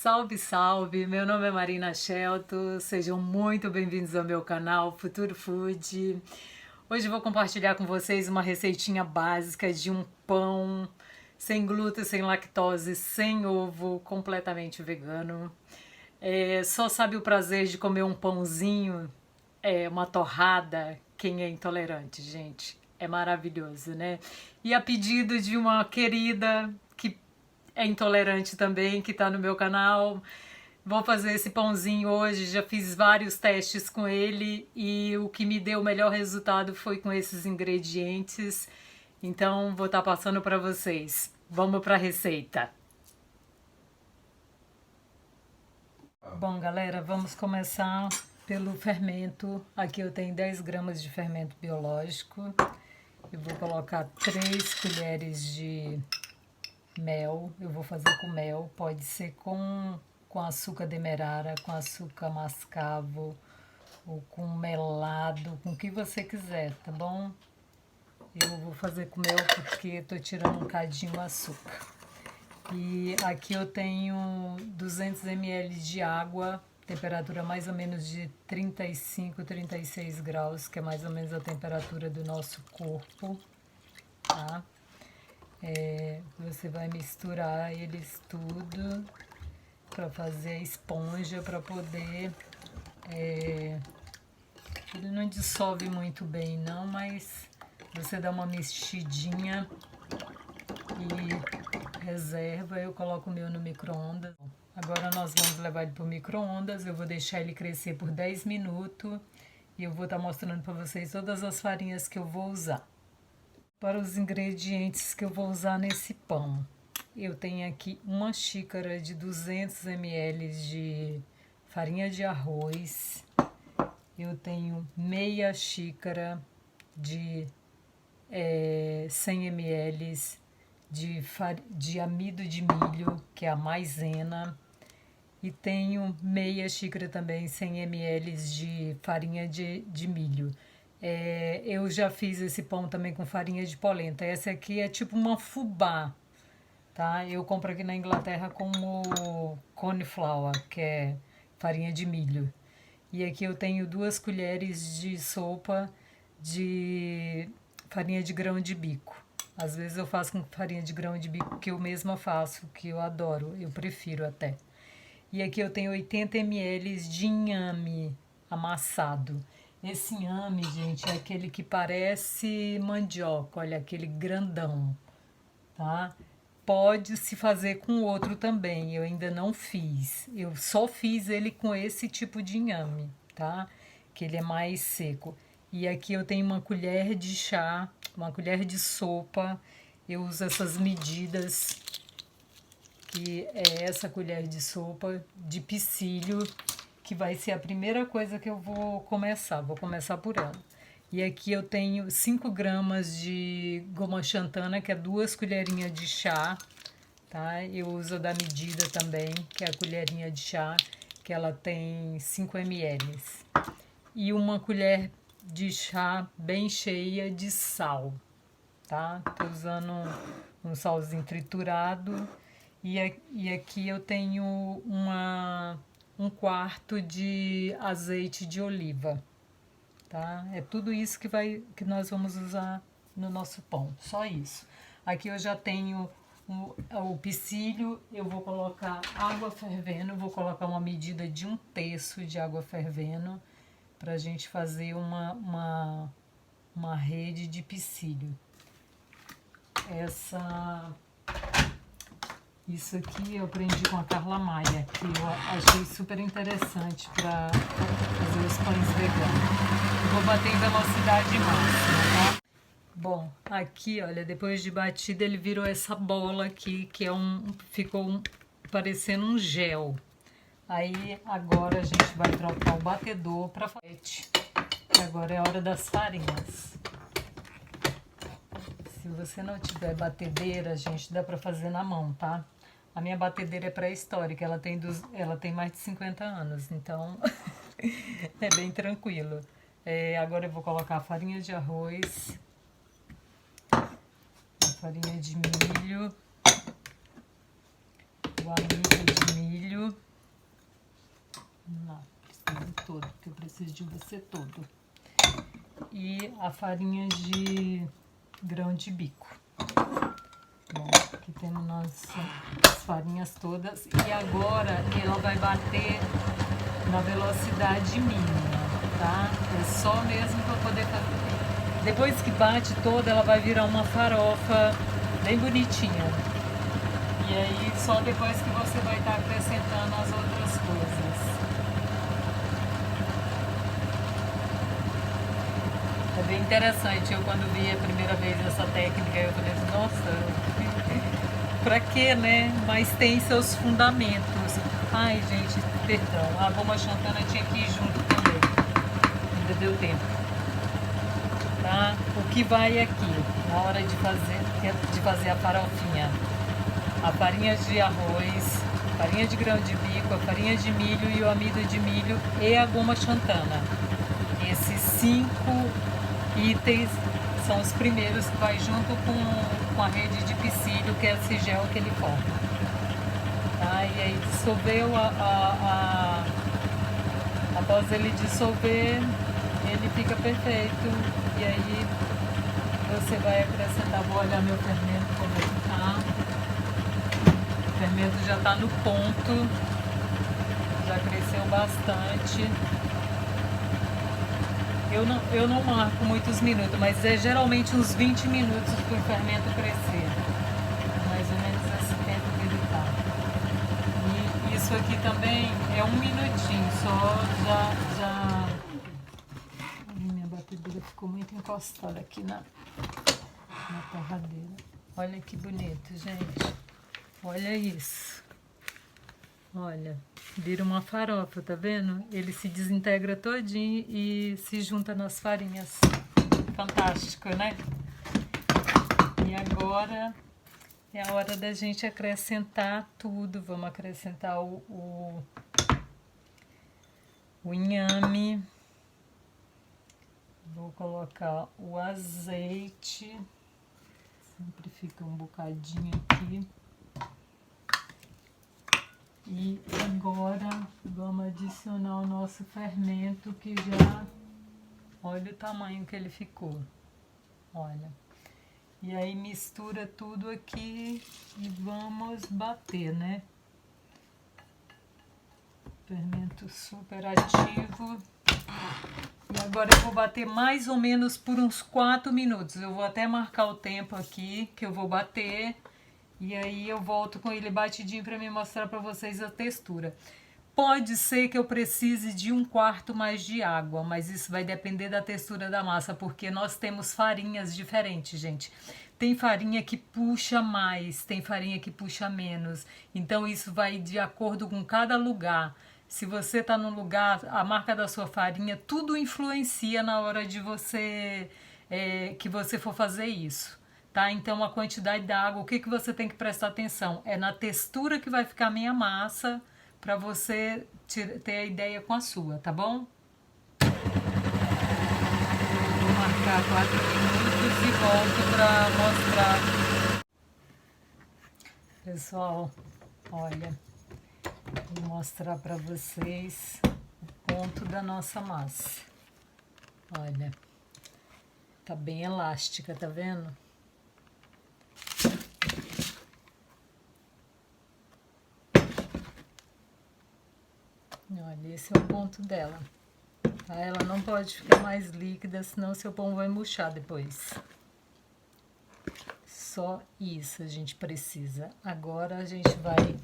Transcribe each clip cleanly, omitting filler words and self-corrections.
Salve, salve! Meu nome é Marina Shelto, sejam muito bem-vindos ao meu canal Futuro Food. Hoje eu vou compartilhar com vocês uma receitinha básica de um pão sem glúten, sem lactose, sem ovo, completamente vegano. Só sabe o prazer de comer um pãozinho, uma torrada, quem é intolerante, gente. É maravilhoso, né? E a pedido de uma querida que é intolerante também, que tá no meu canal. Vou fazer esse pãozinho hoje, já fiz vários testes com ele e o que me deu o melhor resultado foi com esses ingredientes. Então vou estar passando para vocês. Vamos para a receita. Bom, galera, vamos começar pelo fermento. Aqui eu tenho 10 gramas de fermento biológico. Eu vou colocar 3 colheres de mel. Eu vou fazer com mel, pode ser com açúcar demerara, com açúcar mascavo, ou com melado, com o que você quiser, tá bom? Eu vou fazer com mel porque estou tirando um cadinho o açúcar. E aqui eu tenho 200 ml de água, temperatura mais ou menos de 35, 36 graus, que é mais ou menos a temperatura do nosso corpo, tá? Você vai misturar eles tudo para fazer a esponja, para poder... ele não dissolve muito bem não, mas você dá uma mexidinha e reserva. Eu coloco o meu no micro-ondas. Agora nós vamos levar ele para o micro-ondas. Eu vou deixar ele crescer por 10 minutos e eu vou estar mostrando para vocês todas as farinhas que eu vou usar. Para os ingredientes que eu vou usar nesse pão, eu tenho aqui uma xícara de 200 ml de farinha de arroz, eu tenho meia xícara de 100 ml de amido de milho, que é a maisena, e tenho meia xícara também 100 ml de farinha de milho. Eu já fiz esse pão também com farinha de polenta. Essa aqui é tipo uma fubá, tá? Eu compro aqui na Inglaterra como corn flour, que é farinha de milho. E aqui eu tenho 2 colheres de sopa de farinha de grão de bico. Às vezes eu faço com farinha de grão de bico, que eu mesma faço, que eu adoro, eu prefiro até. E aqui eu tenho 80 ml de inhame amassado. Esse inhame, gente, é aquele que parece mandioca, olha, aquele grandão, tá? Pode se fazer com outro também, eu ainda não fiz. Eu só fiz ele com esse tipo de inhame, tá? Que ele é mais seco. E aqui eu tenho uma colher de chá, uma colher de sopa. Eu uso essas medidas, que é essa colher de sopa de psyllium, que vai ser a primeira coisa que eu vou começar por ela. E aqui eu tenho 5 gramas de goma xantana, que é 2 colherinhas de chá, tá? Eu uso da medida também, que é a colherinha de chá, que ela tem 5 ml. E uma colher de chá bem cheia de sal, tá? Tô usando um salzinho triturado. E aqui eu tenho um quarto de azeite de oliva, tá? É tudo isso que nós vamos usar no nosso pão, só isso. Aqui eu já tenho o psyllium, eu vou colocar água fervendo, vou colocar uma medida de 1/3 de água fervendo, pra gente fazer uma rede de psyllium. Isso aqui eu aprendi com a Carla Maia, que eu achei super interessante para fazer os pães veganos. Eu vou bater em velocidade máxima, tá? Bom, aqui, olha, depois de batida ele virou essa bola aqui, que ficou parecendo um gel. Aí agora a gente vai trocar o batedor para fazer. Agora é a hora das farinhas. Se você não tiver batedeira, gente, dá para fazer na mão, tá? A minha batedeira é pré-histórica, ela tem mais de 50 anos, então é bem tranquilo. Agora eu vou colocar a farinha de arroz, a farinha de milho, o amido de milho, todo, porque eu preciso de você todo. E a farinha de grão de bico. Bom, aqui temos as farinhas todas. E agora ela vai bater na velocidade mínima, tá? É só mesmo para poder fazer. Depois que bate toda, ela vai virar uma farofa bem bonitinha. E aí só depois que você vai estar acrescentando as outras coisas. É bem interessante. Eu quando vi a primeira vez essa técnica, eu falei assim, nossa, pra quê, né? Mas tem seus fundamentos. Ai, gente, perdão. A goma xantana tinha que ir junto também. Ainda deu tempo. Tá? O que vai aqui, na hora de fazer a farofinha? A farinha de arroz, farinha de grão de bico, a farinha de milho e o amido de milho e a goma xantana. Esses 5 itens são os primeiros que vai junto com a rede de psyllium, que é esse gel que ele forma. Tá? E aí dissolveu, após ele dissolver, ele fica perfeito. E aí você vai acrescentar, vou olhar meu fermento como é que tá. O fermento já está no ponto, já cresceu bastante. Eu não marco muitos minutos, mas é geralmente uns 20 minutos para o fermento crescer. Mais ou menos esse tempo que ele está. E isso aqui também é 1 minutinho, só já... Minha batedeira ficou muito encostada aqui na torradeira. Olha que bonito, gente. Olha isso. Olha, vira uma farofa, tá vendo? Ele se desintegra todinho e se junta nas farinhas. Fantástico, né? E agora é a hora da gente acrescentar tudo. Vamos acrescentar o inhame. Vou colocar o azeite. Sempre fica um bocadinho aqui. E agora vamos adicionar o nosso fermento que já... Olha o tamanho que ele ficou. Olha. E aí mistura tudo aqui e vamos bater, né? Fermento super ativo. E agora eu vou bater mais ou menos por uns 4 minutos. Eu vou até marcar o tempo aqui que eu vou bater. E aí eu volto com ele batidinho para me mostrar para vocês a textura. Pode ser que eu precise de 1/4 mais de água, mas isso vai depender da textura da massa, porque nós temos farinhas diferentes, gente. Tem farinha que puxa mais, tem farinha que puxa menos. Então isso vai de acordo com cada lugar. Se você está num lugar, a marca da sua farinha, tudo influencia na hora de que você for fazer isso. Tá? Então a quantidade da água, o que você tem que prestar atenção? É na textura que vai ficar a minha massa, para você ter a ideia com a sua, tá bom? Vou marcar 4 minutos e volto para mostrar. Pessoal, olha, vou mostrar para vocês o ponto da nossa massa. Olha, tá bem elástica, tá vendo? Olha, esse é o ponto dela. Tá? Ela não pode ficar mais líquida, senão seu pão vai murchar depois. Só isso a gente precisa. Agora a gente vai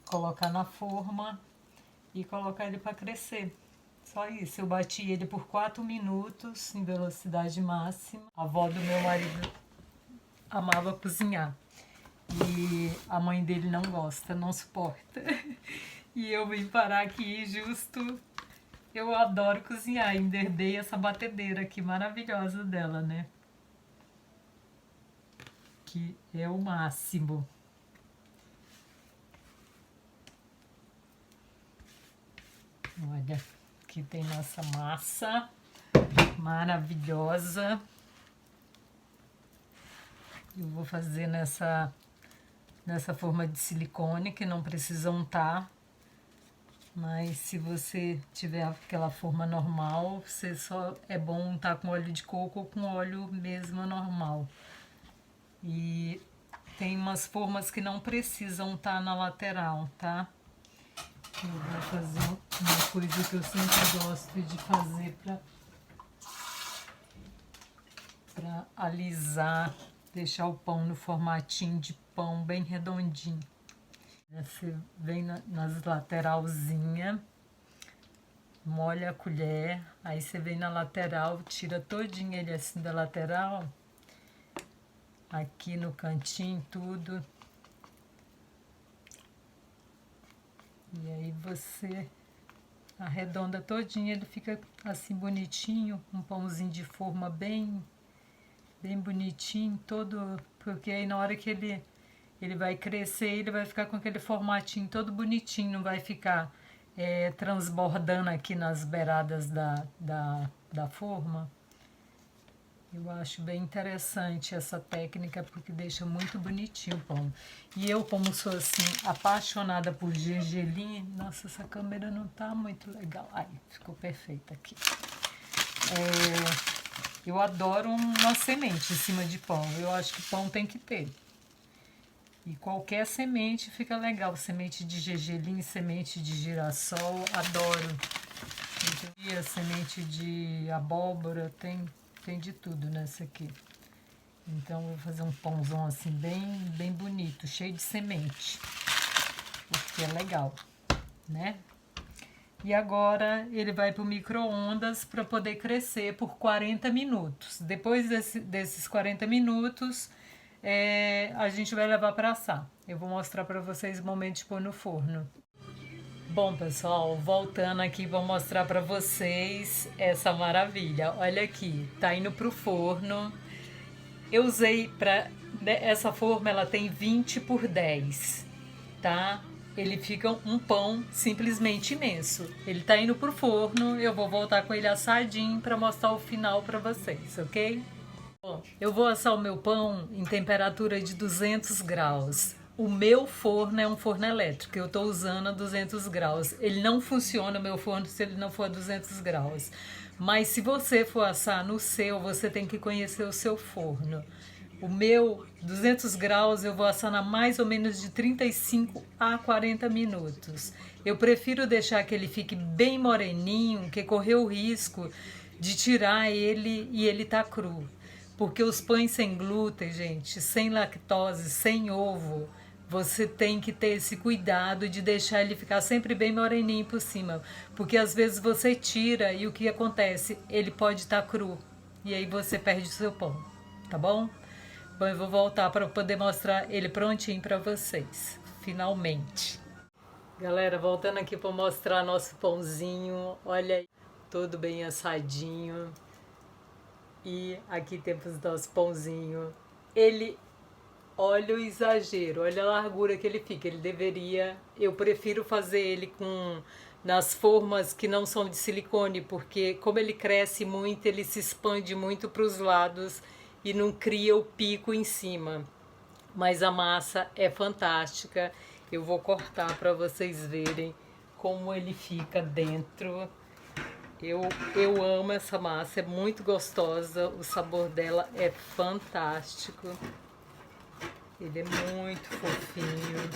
colocar na forma e colocar ele para crescer. Só isso. Eu bati ele por 4 minutos em velocidade máxima. A avó do meu marido amava cozinhar. E a mãe dele não gosta, não suporta. E eu vim parar aqui justo. Eu adoro cozinhar, ainda herdei essa batedeira aqui maravilhosa dela, né? Que é o máximo. Olha, aqui tem nossa massa maravilhosa. Eu vou fazer nessa forma de silicone, que não precisa untar. Mas se você tiver aquela forma normal, você só é bom untar com óleo de coco ou com óleo mesmo normal. E tem umas formas que não precisam estar na lateral, tá? Eu vou fazer uma coisa que eu sempre gosto de fazer para alisar, deixar o pão no formatinho de pão bem redondinho. Você vem nas lateralzinhas, molha a colher, aí você vem na lateral, tira todinho ele assim da lateral, aqui no cantinho tudo. E aí você arredonda todinho, ele fica assim bonitinho, um pãozinho de forma bem bonitinho, todo, porque aí na hora que ele vai crescer, ele vai ficar com aquele formatinho todo bonitinho, não vai ficar transbordando aqui nas beiradas da forma. Eu acho bem interessante essa técnica, porque deixa muito bonitinho o pão. E eu, como sou assim, apaixonada por gergelim, nossa, essa câmera não tá muito legal. Ai, ficou perfeita aqui. Eu adoro uma semente em cima de pão. Eu acho que pão tem que ter. E qualquer semente fica legal. Semente de gergelim, semente de girassol, adoro. Semente de abóbora, tem de tudo nessa aqui. Então, eu vou fazer um pãozão assim, bem bonito, cheio de semente. Porque é legal, né? E agora ele vai para o micro-ondas para poder crescer por 40 minutos. Depois desses 40 minutos, a gente vai levar para assar. Eu vou mostrar para vocês o momento de pôr no forno. Bom, pessoal, voltando aqui, vou mostrar para vocês essa maravilha. Olha aqui, tá indo pro forno. Eu usei essa forma, ela tem 20 por 10, tá? Ele fica um pão simplesmente imenso. Ele tá indo pro forno, eu vou voltar com ele assadinho para mostrar o final para vocês, ok? Bom, eu vou assar o meu pão em temperatura de 200 graus. O meu forno é um forno elétrico, eu estou usando a 200 graus. Ele não funciona, o meu forno, se ele não for a 200 graus. Mas se você for assar no seu, você tem que conhecer o seu forno. O meu, 200 graus, eu vou assar na mais ou menos de 35 a 40 minutos. Eu prefiro deixar que ele fique bem moreninho, que correr o risco de tirar ele e ele tá cru. Porque os pães sem glúten, gente, sem lactose, sem ovo, você tem que ter esse cuidado de deixar ele ficar sempre bem moreninho por cima. Porque às vezes você tira e o que acontece? Ele pode estar cru. E aí você perde o seu pão, tá bom? Bom, eu vou voltar para poder mostrar ele prontinho para vocês, finalmente. Galera, voltando aqui para mostrar nosso pãozinho, olha aí, todo bem assadinho. E aqui temos nosso pãozinho. Ele, olha o exagero, olha a largura que ele fica. Ele deveria, eu prefiro fazer ele nas formas que não são de silicone, porque como ele cresce muito, ele se expande muito para os lados e não cria o pico em cima. Mas a massa é fantástica. Eu vou cortar para vocês verem como ele fica dentro. Eu amo essa massa, é muito gostosa, o sabor dela é fantástico. Ele é muito fofinho.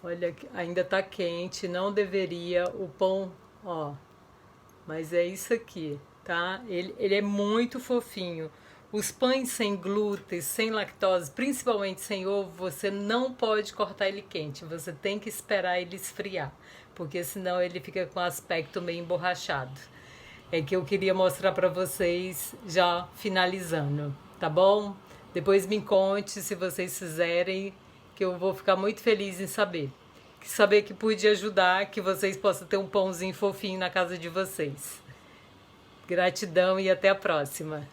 Olha, ainda tá quente, não deveria, o pão, ó, mas é isso aqui, tá? Ele é muito fofinho. Os pães sem glúten, sem lactose, principalmente sem ovo, você não pode cortar ele quente. Você tem que esperar ele esfriar, porque senão ele fica com aspecto meio emborrachado. É que eu queria mostrar para vocês já finalizando, tá bom? Depois me conte se vocês fizerem, que eu vou ficar muito feliz em saber. Saber que pude ajudar, que vocês possam ter um pãozinho fofinho na casa de vocês. Gratidão e até a próxima.